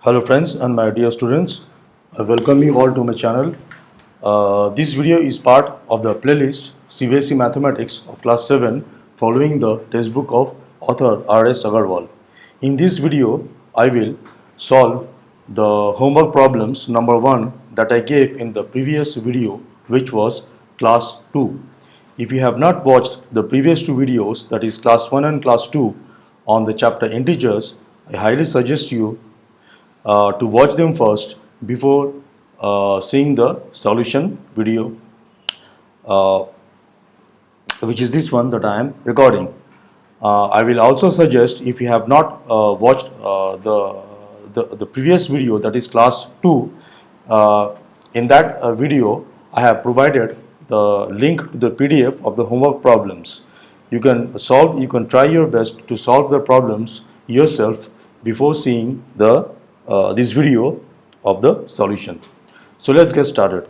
Hello friends and my dear students, I welcome you all to my channel. This video is part of the playlist CBSE Mathematics of class 7 following the textbook of author R.S. Aggarwal. In this video, I will solve the homework problems number 1 that I gave in the previous video, which was class 2. If you have not watched the previous two videos, that is class 1 and class 2 on the chapter integers, I highly suggest you to watch them first before seeing the solution video, uh, which is this one that I am recording. I will also suggest, if you have not watched the previous video, that is class 2, in that video I have provided the link to the PDF of the homework problems. You can try your best to solve the problems yourself before seeing the this video of the solution. So let's get started.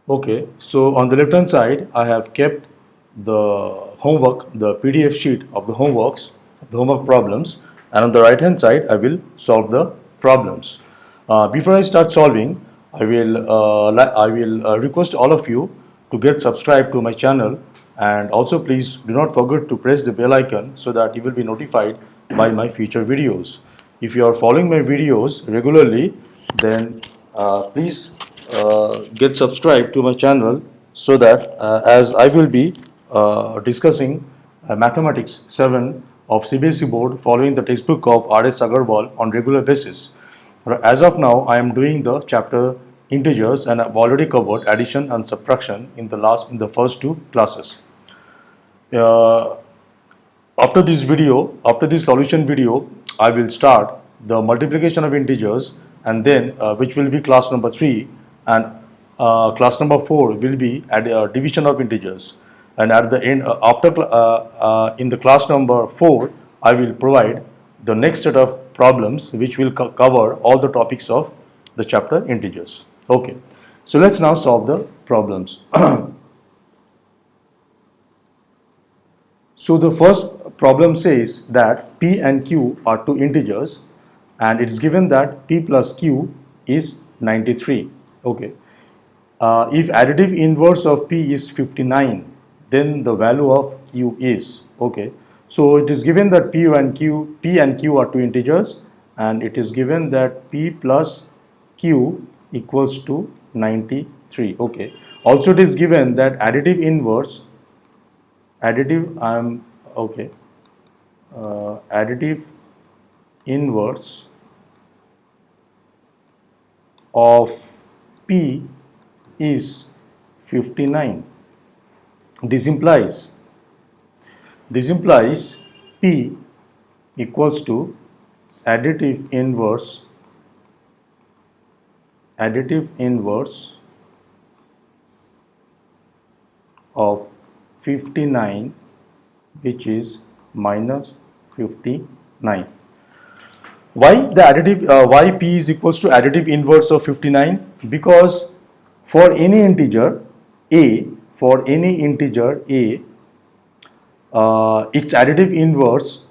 Okay, so on the left hand side, I have kept the homework, the PDF sheet of the homework problems, and on the right hand side, I will solve the problems. Before I start solving, I will request all of you to get subscribed to my channel, and also please do not forget to press the bell icon so that you will be notified by my future videos. If you are following my videos regularly, then please get subscribed to my channel so that as I will be discussing Mathematics 7 of CBSE board following the textbook of R.S. Aggarwal on regular basis. As of now, I am doing the chapter integers and I've already covered addition and subtraction in the first two classes. Uh, After this solution video, I will start the multiplication of integers, and then which will be class number 3, and class number 4 will be division of integers. And at the end, in the class number 4, I will provide the next set of problems which will cover all the topics of the chapter integers. Okay, so let's now solve the problems. So the first problem says that P and Q are two integers, and it's given that P plus Q is 93. Okay. If additive inverse of P is 59, then the value of Q is, okay. So it is given that P and Q are two integers, and it is given that P plus Q equals to 93. Okay. Also it is given that additive inverse additive inverse of P is 59. This implies P equals to additive inverse of 59, which is minus 59. Why P is equals to additive inverse of 59? Because for any integer a, its additive inverse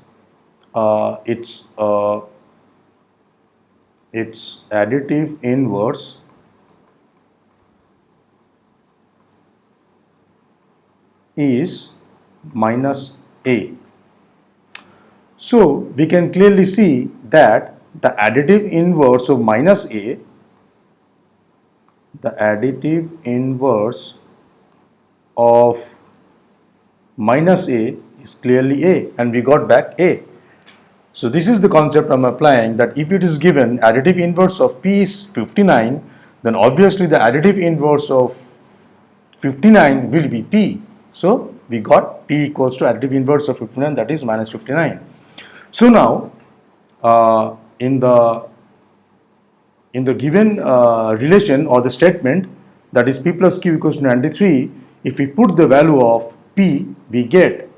is minus a. So we can clearly see that the additive inverse of minus a, is clearly a, and we got back a. So this is the concept I'm applying, that if it is given additive inverse of P is 59, then obviously the additive inverse of 59 will be P. So we got P equals to additive inverse of 59, that is minus 59. So now in the given relation or the statement, that is P plus Q equals to 93, if we put the value of P, we get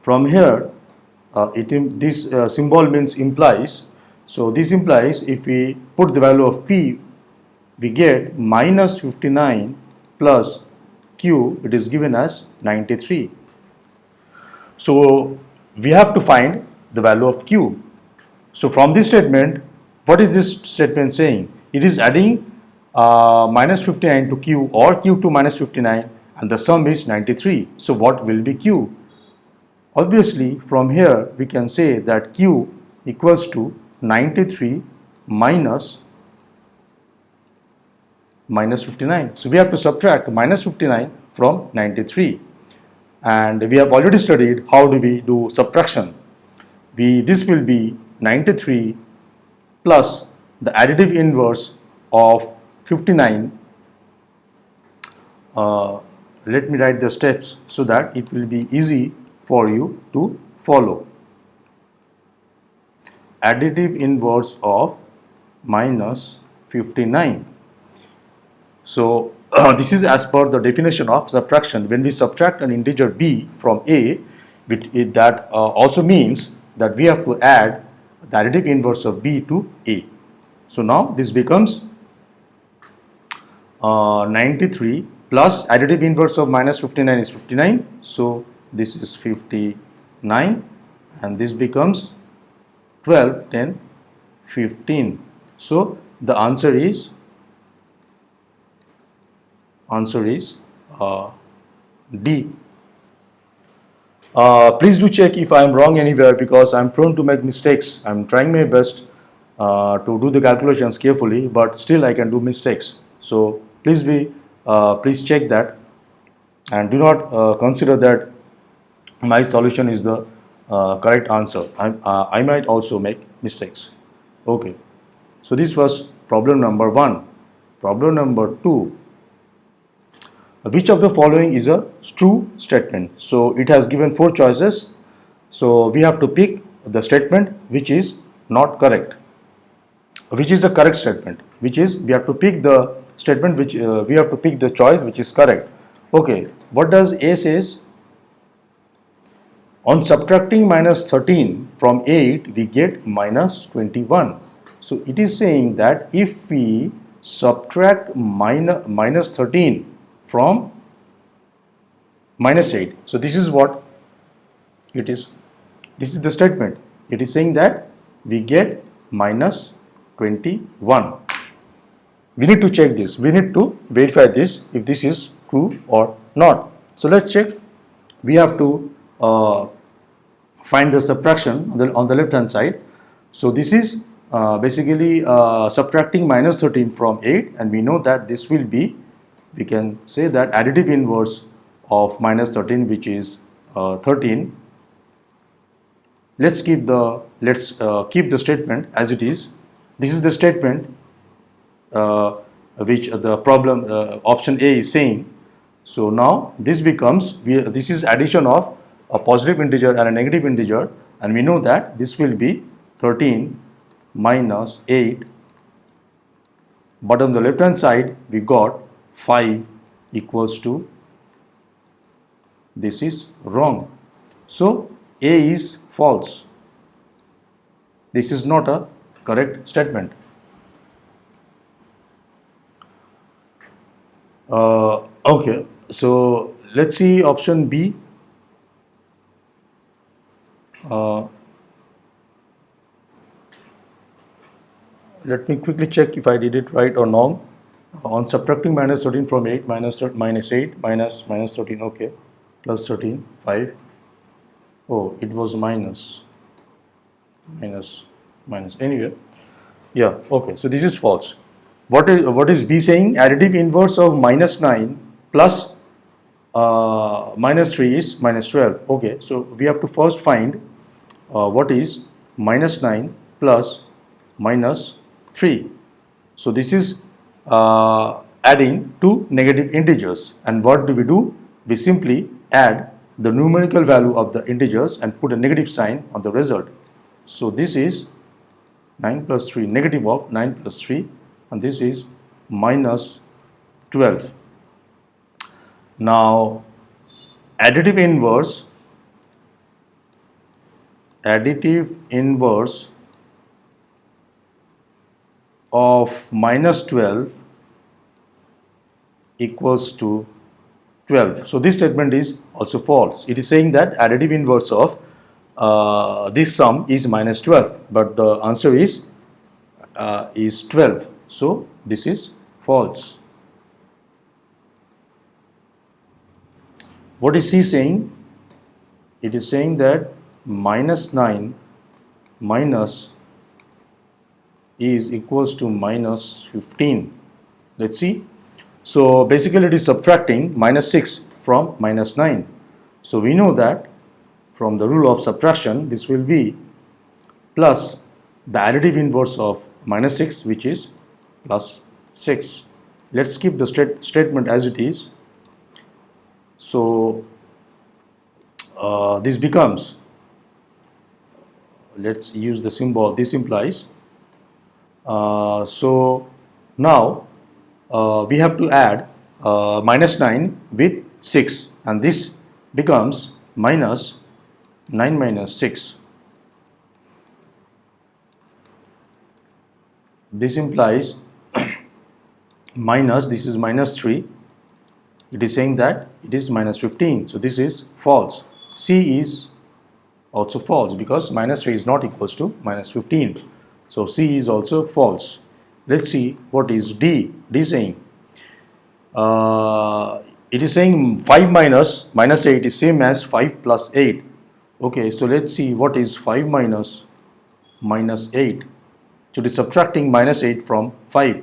from here this symbol means implies. So this implies if we put the value of P, we get minus 59 plus q, it is given as 93. So we have to find the value of q. So from this statement, what is this statement saying? It is adding minus 59 to q or q to minus 59, and the sum is 93. So what will be q? Obviously, from here we can say that q equals to 93 minus 59. So we have to subtract minus 59 from 93. And we have already studied how do we do subtraction. This will be 93 plus the additive inverse of 59. Let me write the steps so that it will be easy for you to follow. Additive inverse of minus 59. So this is as per the definition of subtraction. When we subtract an integer b from a, that also means that we have to add the additive inverse of b to a. So now this becomes 93 plus additive inverse of minus 59 is 59. So this is 59, and this becomes 12, 10, 15. So the answer is D. Please do check if I am wrong anywhere, because I am prone to make mistakes. I am trying my best to do the calculations carefully, but still I can do mistakes. So please check that, and do not consider that my solution is the correct answer. I might also make mistakes. Okay. So this was problem number 1. Problem number 2. Which of the following is a true statement? So it has given 4 choices. So we have to pick the statement which is not correct. Which is a correct statement? Which is, we have to pick the statement which we have to pick the choice which is correct. Okay. What does A says? On subtracting minus 13 from 8, we get minus 21. So it is saying that if we subtract minus 13 from minus 8, so this is what it is. This is the statement. It is saying that we get minus 21. We need to check this. We need to verify this if this is true or not. So let's check. We have to find the subtraction on the left hand side. So this is basically subtracting minus 13 from 8, and we know that this will be, we can say that additive inverse of minus 13, which is 13. Let's keep the statement as it is. This is the statement which the problem option A is saying. So now this becomes, this is addition of a positive integer and a negative integer, and we know that this will be 13 minus 8, but on the left hand side we got 5 equals to, this is wrong. So A is false. This is not a correct statement. Okay, so let's see option B. Let me quickly check if I did it right or wrong. On subtracting minus 13 from 8, minus 8, minus 13, okay, plus 13, 5. Oh, it was minus. Anyway, yeah, okay, so this is false. What is B saying? Additive inverse of minus 9 plus minus 3 is minus 12. Okay, so we have to first find what is minus 9 plus minus 3. So this is adding two negative integers, and what do? We simply add the numerical value of the integers and put a negative sign on the result. So this is 9 plus 3, negative of 9 plus 3, and this is minus 12. Now additive inverse of minus 12 equals to 12. So this statement is also false. It is saying that additive inverse of this sum is minus 12, but the answer is 12. So this is false. What is C saying? It is saying that minus 9 minus is equals to minus 15. Let's see. So basically it is subtracting minus 6 from minus 9. So we know that from the rule of subtraction this will be plus the additive inverse of minus 6, which is plus 6. Let's keep the statement as it is. So this becomes, let's use the symbol, this implies. So now we have to add minus 9 with 6, and this becomes minus 9 minus 6. This implies minus, this is minus 3. It is saying that it is minus 15. So this is false. C is also false because minus 3 is not equals to minus 15. So C is also false. Let's see what is D. D saying. It is saying 5 minus minus 8 is same as 5 plus 8. Okay, so let's see what is 5 minus minus 8. So it is subtracting minus 8 from 5.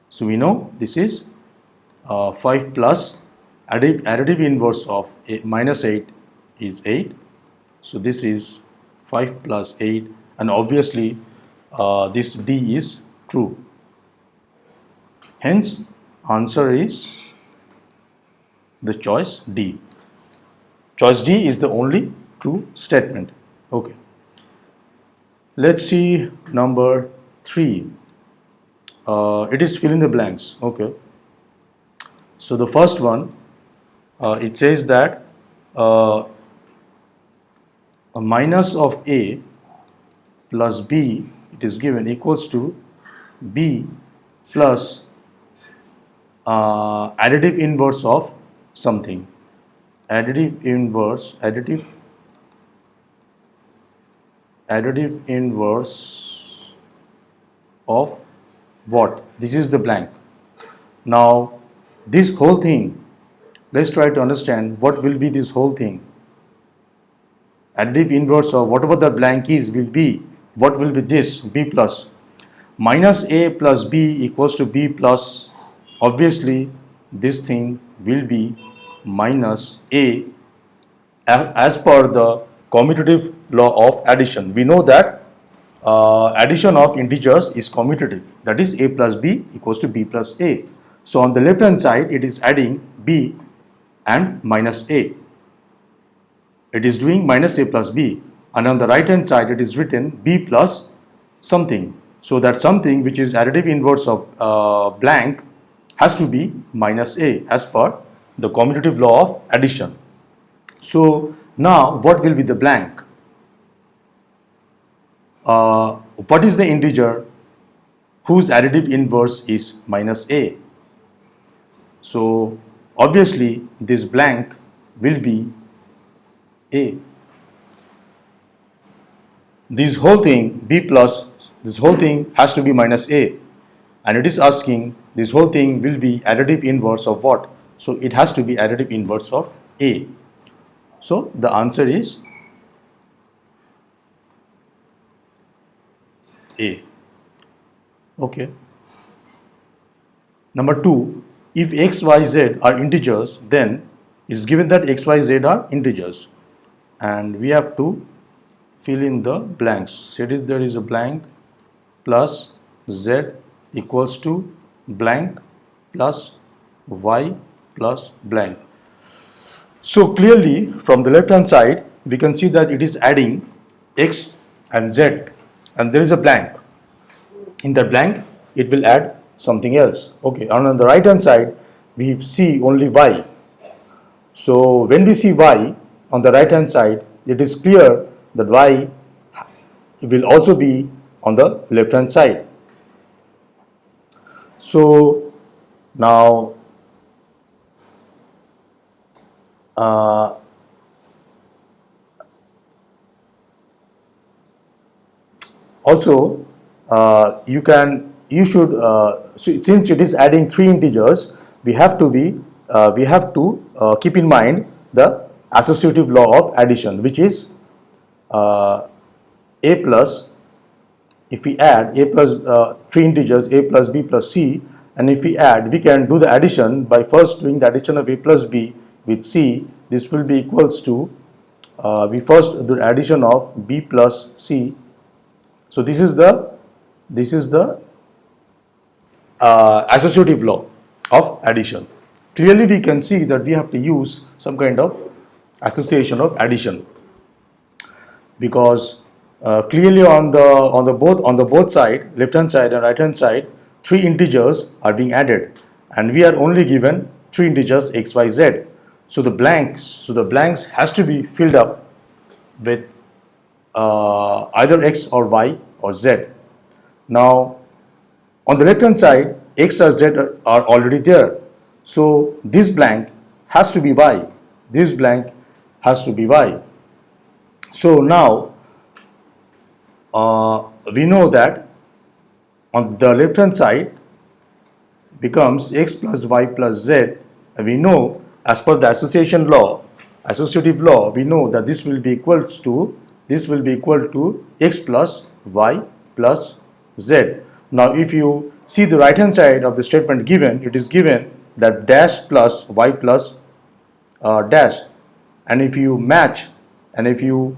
So we know this is 5 plus additive inverse of minus 8 is 8. So this is 5 plus 8, and obviously this D is true. Hence answer is the choice D. Choice D is the only true statement. Okay. Let's see number 3. It is fill in the blanks. Okay. So the first one, it says that a minus of A plus B, it is given, equals to B plus additive inverse of something. Additive inverse of what? This is the blank. Now this whole thing, let's try to understand what will be this whole thing. Additive inverse of whatever the blank is will be, what will be this? B plus. Minus A plus B equals to B plus. Obviously this thing will be minus A as per the commutative law of addition. We know that addition of integers is commutative, that is A plus B equals to B plus A. So on the left hand side it is adding B and minus A. It is doing minus A plus B, and on the right hand side it is written B plus something. So that something which is additive inverse of blank has to be minus A as per the commutative law of addition. So now what will be the blank? What is the integer whose additive inverse is minus A? So obviously this blank will be A. This whole thing, B plus, this whole thing has to be minus A, and it is asking this whole thing will be additive inverse of what? So it has to be additive inverse of A. So the answer is A. Okay. Number 2, if x, y, z are integers, then it is given that x, y, z are integers, and we have to fill in the blanks. So there is a blank plus z equals to blank plus y plus blank. So clearly from the left hand side we can see that it is adding x and z, and there is a blank. In the blank it will add something else. Okay, and on the right hand side we see only y. So when we see y on the right hand side, it is clear that y will also be on the left hand side. So now uh, also you should since it is adding three integers, we have to keep in mind the associative law of addition, which is a plus, if we add a plus three integers a plus b plus c, and if we add, we can do the addition by first doing the addition of a plus b with c. This will be equals to we first do the addition of b plus c. So this is the associative law of addition. Clearly we can see that we have to use some kind of association of addition, because clearly on the both side, left hand side and right hand side, three integers are being added, and we are only given three integers x, y, z. So the blanks has to be filled up with either x or y or z. Now on the left hand side, x or z are already there, so this blank has to be y. This blank has to be y. So now we know that on the left hand side becomes x plus y plus z, and we know as per the associative law, we know that this will be equal to x plus y plus z. Now if you see the right hand side of the statement given, it is given that dash plus y plus dash, and if you match, and if you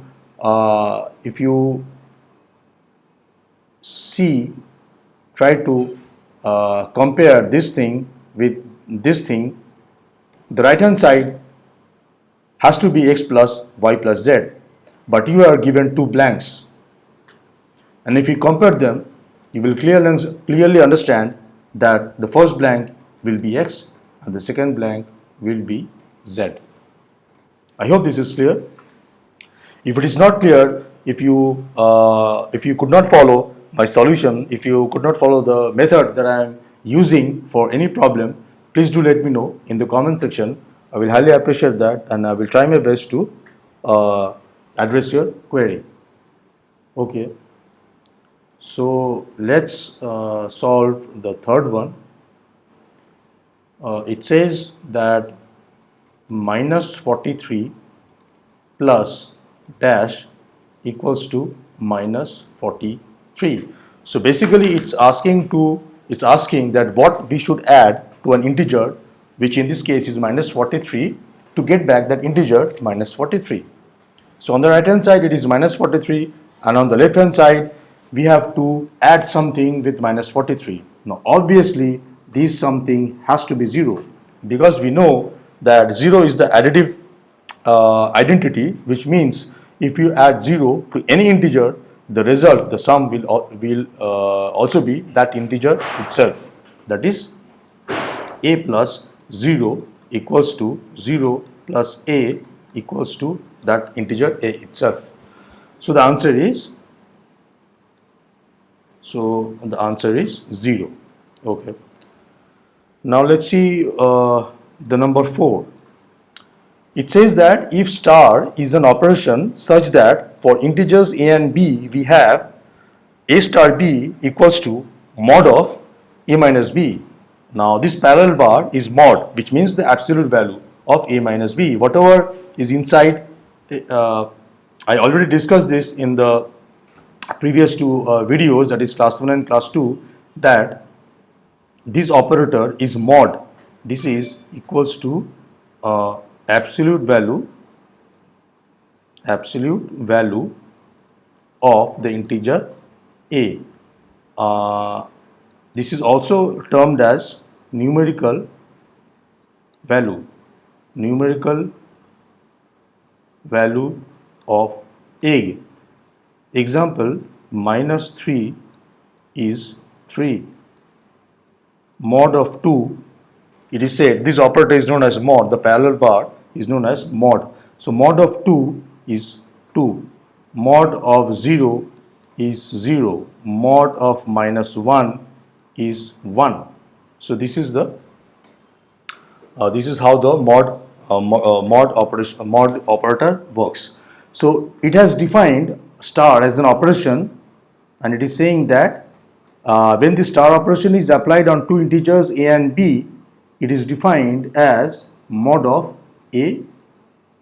try to compare this thing with this thing, the right hand side has to be x plus y plus z, but you are given two blanks, and if you compare them, you will clearly understand that the first blank will be x and the second blank will be z. I hope this is clear. If it is not clear, if you could not follow my solution, if you could not follow the method that I am using for any problem, please do let me know in the comment section. I will highly appreciate that, and I will try my best to address your query. Okay, so let's solve the third one. It says that minus 43 plus dash equals to minus 43. So basically it's asking that what we should add to an integer, which in this case is minus 43, to get back that integer minus 43. So on the right hand side it is minus 43, and on the left hand side we have to add something with minus 43. Now obviously this something has to be 0, because we know that 0 is the additive identity, which means if you add 0 to any integer, the result, the sum will also be that integer itself. That is, a plus 0 equals to 0 plus a equals to that integer a itself. So the answer is 0. Okay. Now let's see the number 4. It says that if star is an operation such that for integers a and b we have a star b equals to mod of a minus b. Now this parallel bar is mod, which means the absolute value of a minus b. Whatever is inside, I already discussed this in the previous two videos, that is class 1 and class 2, that this operator is mod. This is equals to absolute value of the integer a. This is also termed as numerical value of a. Example, minus 3 is 3. Mod of 2, it is said this operator is known as mod, the parallel bar is known as mod. So mod of 2 is 2. Mod of 0 is 0. Mod of minus 1 is 1. So this is how the mod mod operator works. So it has defined star as an operation, and it is saying that when the star operation is applied on two integers a and b, it is defined as mod of a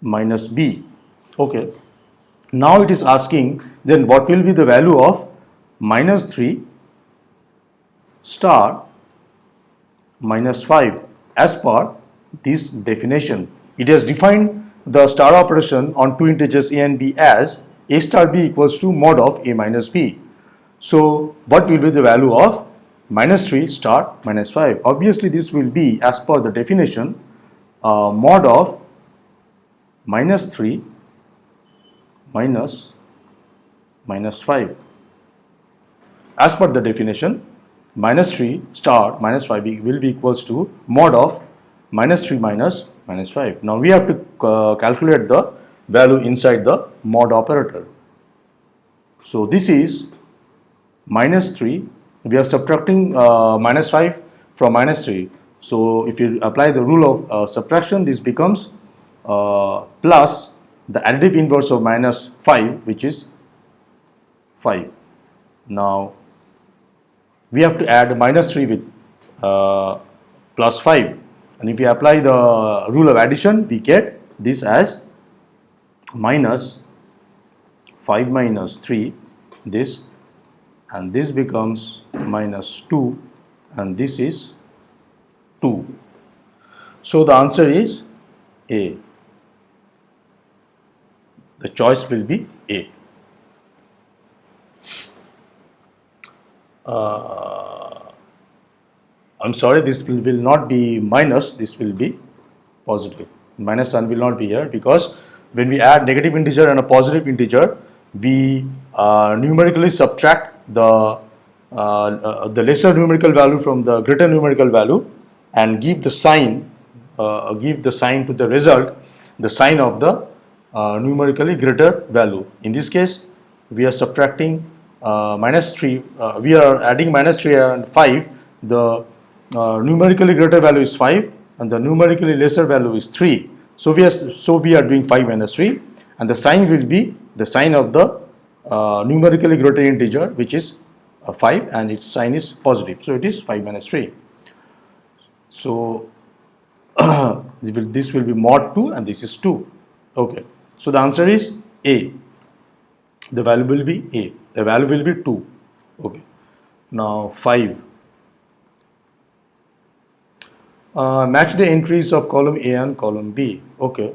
minus b. Okay. Now it is asking then what will be the value of minus 3 star minus 5 as per this definition. It has defined the star operation on two integers a and b as a star b equals to mod of a minus b. So what will be the value of minus 3 star minus 5? Obviously this will be, as per the definition, mod of minus 3 minus 5. As per the definition, minus 3 star minus 5 will be equals to mod of minus 3 minus 5. Now we have to calculate the value inside the mod operator. So this is minus 3. We are subtracting minus 5 from minus 3. So if you apply the rule of subtraction, this becomes plus the additive inverse of minus 5, which is 5. Now we have to add minus 3 with plus 5, and if we apply the rule of addition, we get this as minus 5 minus 3, this, and this becomes minus 2, and this is 2. So the answer is A. The choice will be A. I'm sorry, this will not be minus, this will be positive. Minus sign will not be here, because when we add negative integer and a positive integer, we numerically subtract the lesser numerical value from the greater numerical value and give the sign to the result, the sign of the numerically greater value. In this case, we are subtracting minus 3, we are adding minus 3 and 5. The numerically greater value is 5 and the numerically lesser value is 3. So we are doing 5 minus 3, and the sign will be the sign of the numerically greater integer, which is 5, and its sign is positive. So it is 5 minus 3. So this will be mod 2 and this is 2. Okay. So the answer is A. The value will be A. The value will be 2. Okay. Now 5. Match the entries of column A and column B. Okay.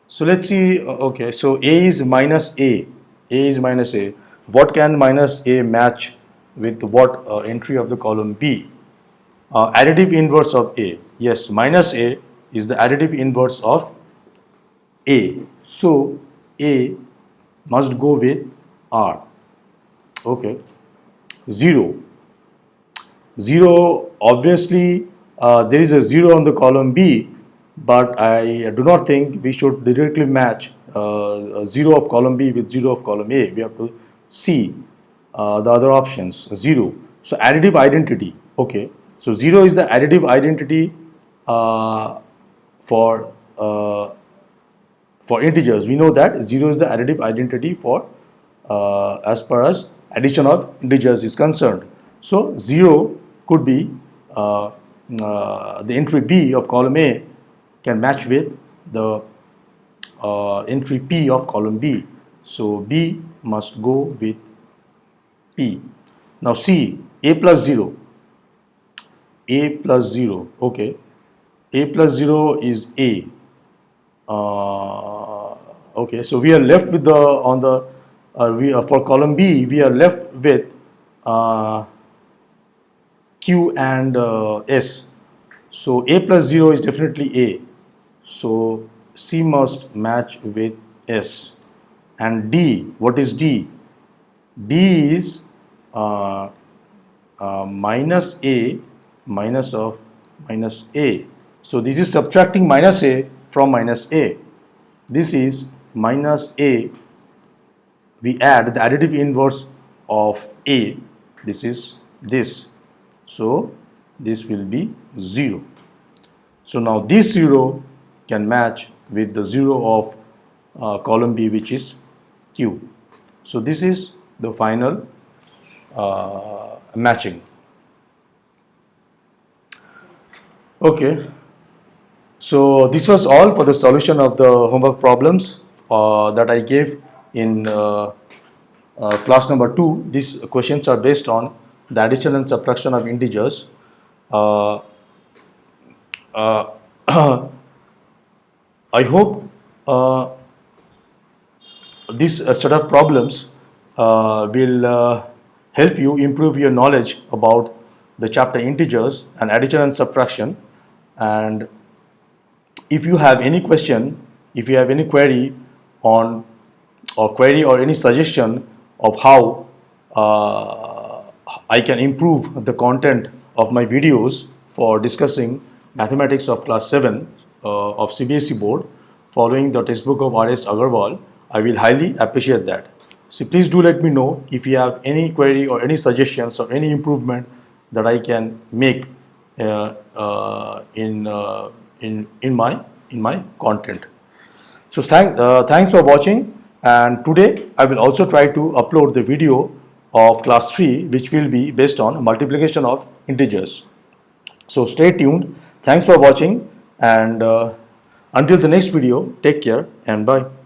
So let's see. Okay. So A is minus A. A is minus A. What can minus A match with what entry of the column B? Additive inverse of A. Yes, minus A is the additive inverse of A. So A must go with R. Okay. 0. 0, obviously there is a 0 on the column B, but I do not think we should directly match 0 of column B with 0 of column A. We have to see the other options. 0. So additive identity. Okay. So 0 is the additive identity for integers. We know that 0 is the additive identity for as far as addition of integers is concerned. So 0 could be the entry B of column A can match with the entry P of column B. So B must go with P. Now C, A plus 0. A plus 0. Okay. A plus 0 is A. Okay. So we are left with the for column B, we are left with Q and S. So A plus 0 is definitely A. So C must match with S. And D, what is D? D is minus A minus of minus A. So this is subtracting minus A from minus A. This is minus A. We add the additive inverse of A. This is this. So this will be 0. So now this 0 can match with the 0 of column B, which is Q. So this is the final matching. Okay, so this was all for the solution of the homework problems that I gave in class number 2. These questions are based on the addition and subtraction of integers. Uh, uh, I hope this set of problems will help you improve your knowledge about the chapter integers and addition and subtraction. And if you have any question, if you have any query on or any suggestion of how I can improve the content of my videos for discussing mathematics of class 7 of CBSE board following the textbook of R.S. Aggarwal, I will highly appreciate that. So please do let me know if you have any query or any suggestions or any improvement that I can make in my content. So thanks for watching, and today I will also try to upload the video of class 3, which will be based on multiplication of integers. So stay tuned. Thanks for watching, and until the next video, take care and bye.